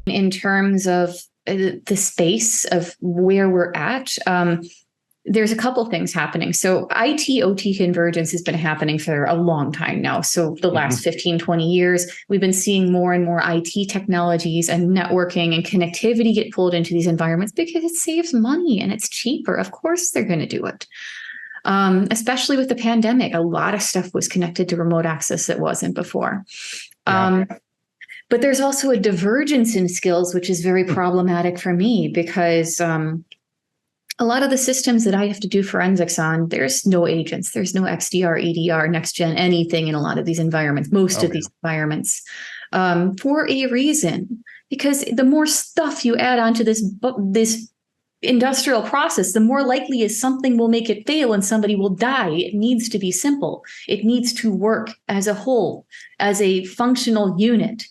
in terms of the space of where we're at, there's a couple things happening. So IT OT convergence has been happening for a long time now. So the last 15, 20 years, we've been seeing more and more IT technologies and networking and connectivity get pulled into these environments because it saves money and it's cheaper. Of course, they're going to do it. Especially with the pandemic, a lot of stuff was connected to remote access that wasn't before. But there's also a divergence in skills, which is very problematic for me because a lot of the systems that I have to do forensics on, there's no agents, there's no XDR, EDR, next gen, anything in a lot of these environments, most of these environments, for a reason. Because the more stuff you add onto this industrial process, the more likely is something will make it fail and somebody will die. It needs to be simple. It needs to work as a whole, as a functional unit.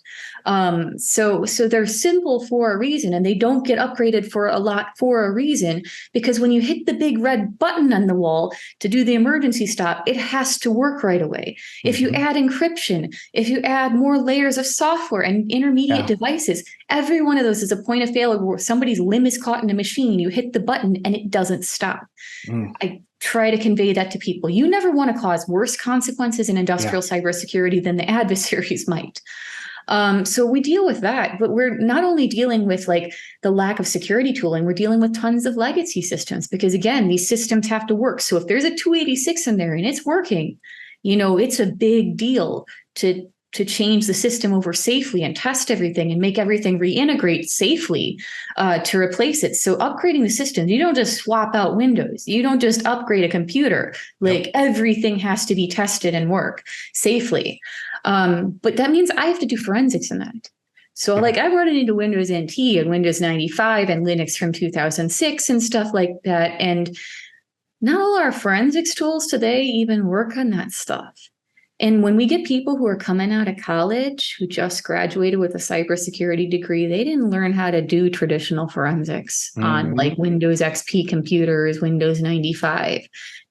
So they're simple for a reason, and they don't get upgraded for a reason, because when you hit the big red button on the wall to do the emergency stop, it has to work right away. If you add encryption, if you add more layers of software and intermediate devices, every one of those is a point of failure where somebody's limb is caught in a machine. You hit the button and it doesn't stop. I try to convey that to people. You never want to cause worse consequences in industrial cybersecurity than the adversaries might. So we deal with that, but we're not only dealing with like the lack of security tooling, we're dealing with tons of legacy systems because again, these systems have to work. So if there's a 286 in there and it's working, it's a big deal to change the system over safely and test everything and make everything reintegrate safely to replace it. So upgrading the system, you don't just swap out Windows. You don't just upgrade a computer. Everything has to be tested and work safely. But that means I have to do forensics in that. So I'm running into Windows NT and Windows 95 and Linux from 2006 and stuff like that. And not all our forensics tools today even work on that stuff. And when we get people who are coming out of college who just graduated with a cybersecurity degree, they didn't learn how to do traditional forensics on like Windows XP computers, Windows 95.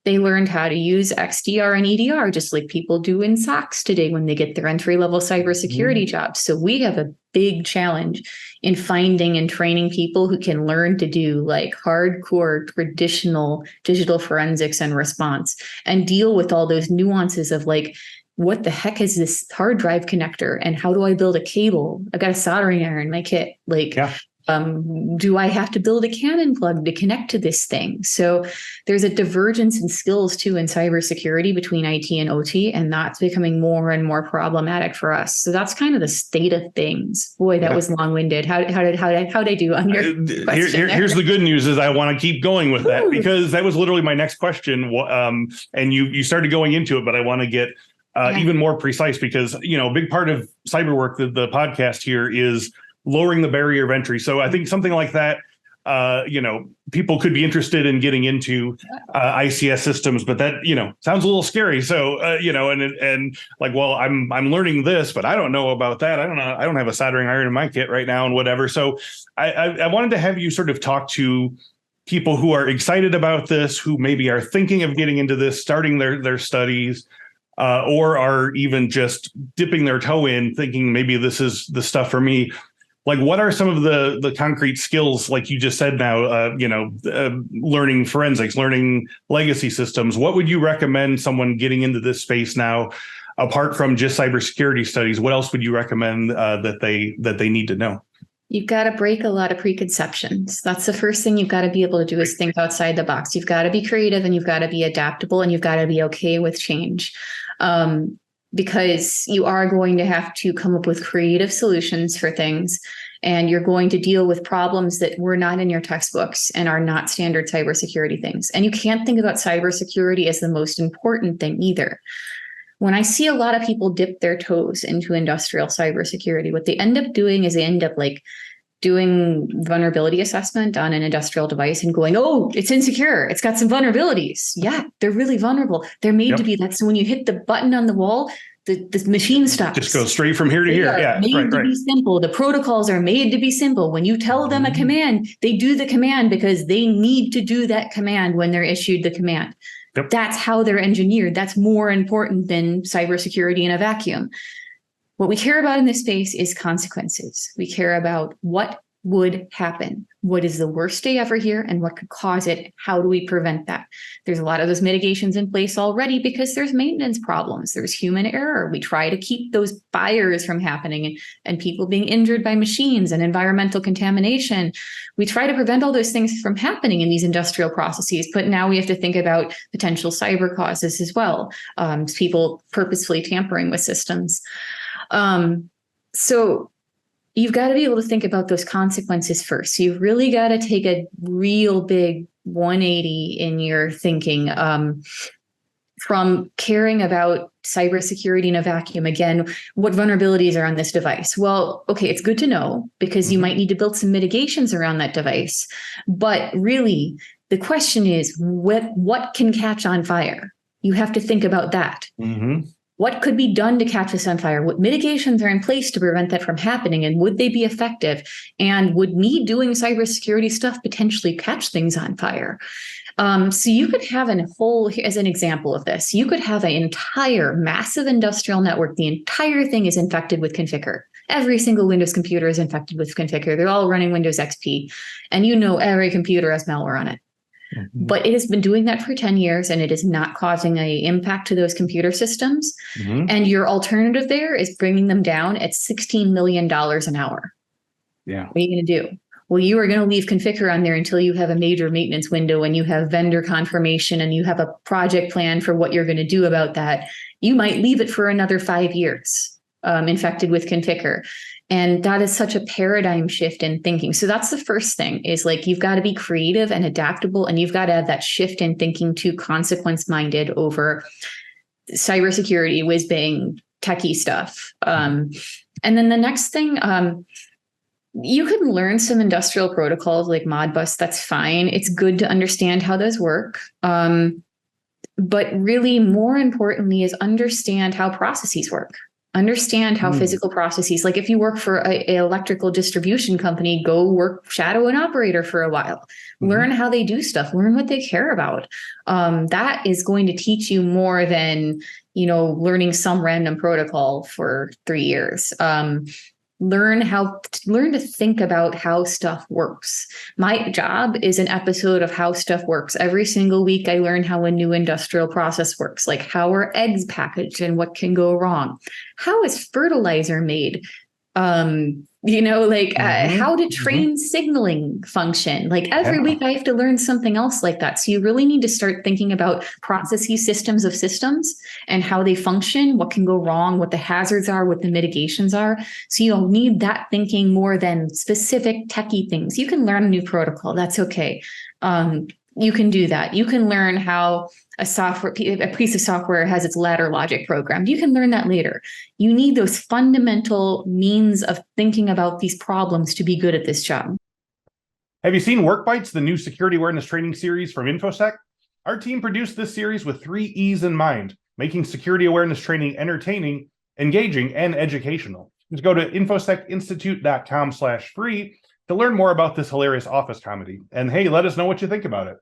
They learned how to use XDR and EDR just like people do in SOCs today when they get their entry-level cybersecurity jobs. So we have a big challenge in finding and training people who can learn to do like hardcore traditional digital forensics and response and deal with all those nuances of like, what the heck is this hard drive connector and how do I build a cable? I got a soldering iron in my kit. Do I have to build a Canon plug to connect to this thing? So there's a divergence in skills too in cybersecurity between IT and OT, and that's becoming more and more problematic for us. So that's kind of the state of things. Boy, that was long-winded. How did I do on your question? Here's the good news is I want to keep going with that because that was literally my next question. And you started going into it, but I want to get even more precise because, a big part of cyber work, the podcast here is lowering the barrier of entry. So I think something like that, people could be interested in getting into ICS systems, but that, sounds a little scary. So, and like, well, I'm learning this, but I don't know about that. I don't know. I don't have a soldering iron in my kit right now and whatever. So I wanted to have you sort of talk to people who are excited about this, who maybe are thinking of getting into this, starting their studies, or are even just dipping their toe in thinking maybe this is the stuff for me. Like, what are some of the concrete skills, like you just said now, learning forensics, learning legacy systems? What would you recommend someone getting into this space now, apart from just cybersecurity studies? What else would you recommend that they need to know? You've got to break a lot of preconceptions. That's the first thing you've got to be able to do is think outside the box. You've got to be creative and you've got to be adaptable and you've got to be okay with change. Because you are going to have to come up with creative solutions for things, and you're going to deal with problems that were not in your textbooks and are not standard cybersecurity things. And you can't think about cybersecurity as the most important thing either. When I see a lot of people dip their toes into industrial cybersecurity, what they end up doing is they end up like doing vulnerability assessment on an industrial device and going, oh, it's insecure. It's got some vulnerabilities. Yeah, they're really vulnerable. They're made to be that. So when you hit the button on the wall, the machine stops. Just go straight from here to here. Yeah, made to be simple. The protocols are made to be simple. When you tell them a command, they do the command because they need to do that command when they're issued the command. That's how they're engineered. That's more important than cybersecurity in a vacuum. What we care about in this space is consequences. We care about what would happen. What is the worst day ever here and what could cause it? How do we prevent that? There's a lot of those mitigations in place already because there's maintenance problems. There's human error. We try to keep those fires from happening and people being injured by machines and environmental contamination. We try to prevent all those things from happening in these industrial processes, but now we have to think about potential cyber causes as well. People purposefully tampering with systems. So you've got to be able to think about those consequences first. So you've really got to take a real big 180 in your thinking, from caring about cybersecurity in a vacuum. Again, what vulnerabilities are on this device? Well, okay, it's good to know because you might need to build some mitigations around that device. But really, the question is, what can catch on fire? You have to think about that. What could be done to catch this on fire? What mitigations are in place to prevent that from happening? And would they be effective? And would me doing cybersecurity stuff potentially catch things on fire? So you could have as an example of this, you could have an entire massive industrial network. The entire thing is infected with Configure. Every single Windows computer is infected with Configure. They're all running Windows XP. And every computer has malware on it. But it has been doing that for 10 years and it is not causing an impact to those computer systems. And your alternative there is bringing them down at $16 million an hour. Yeah. What are you going to do? Well, you are going to leave Configure on there until you have a major maintenance window and you have vendor confirmation and you have a project plan for what you're going to do about that. You might leave it for another 5 years, infected with Configure. And that is such a paradigm shift in thinking. So that's the first thing is like, you've got to be creative and adaptable, and you've got to have that shift in thinking to consequence minded over cybersecurity, whiz bang, techie stuff. And then the next thing, you can learn some industrial protocols like Modbus. That's fine. It's good to understand how those work. But really more importantly is understand how processes work. Understand how physical processes, like if you work for an electrical distribution company, go shadow an operator for a while, learn how they do stuff, learn what they care about. That is going to teach you more than, learning some random protocol for 3 years. Learn to think about how stuff works. My job is an episode of how stuff works. Every single week, I learn how a new industrial process works, like how are eggs packaged and what can go wrong. How is fertilizer made? How to train signaling function. Like every week I have to learn something else like that. So you really need to start thinking about processes, systems of systems and how they function, what can go wrong, what the hazards are, what the mitigations are. So you'll need that thinking more than specific techie things. You can learn a new protocol. That's okay. You can do that. You can learn how a piece of software has its ladder logic programmed. You can learn that later. You need those fundamental means of thinking about these problems to be good at this job. Have you seen Bytes, the new security awareness training series from Infosec? Our team produced this series with 3 E's in mind, making security awareness training entertaining, engaging, and educational. Just go to infosecinstitute.com/free to learn more about this hilarious office comedy. And hey, let us know what you think about it.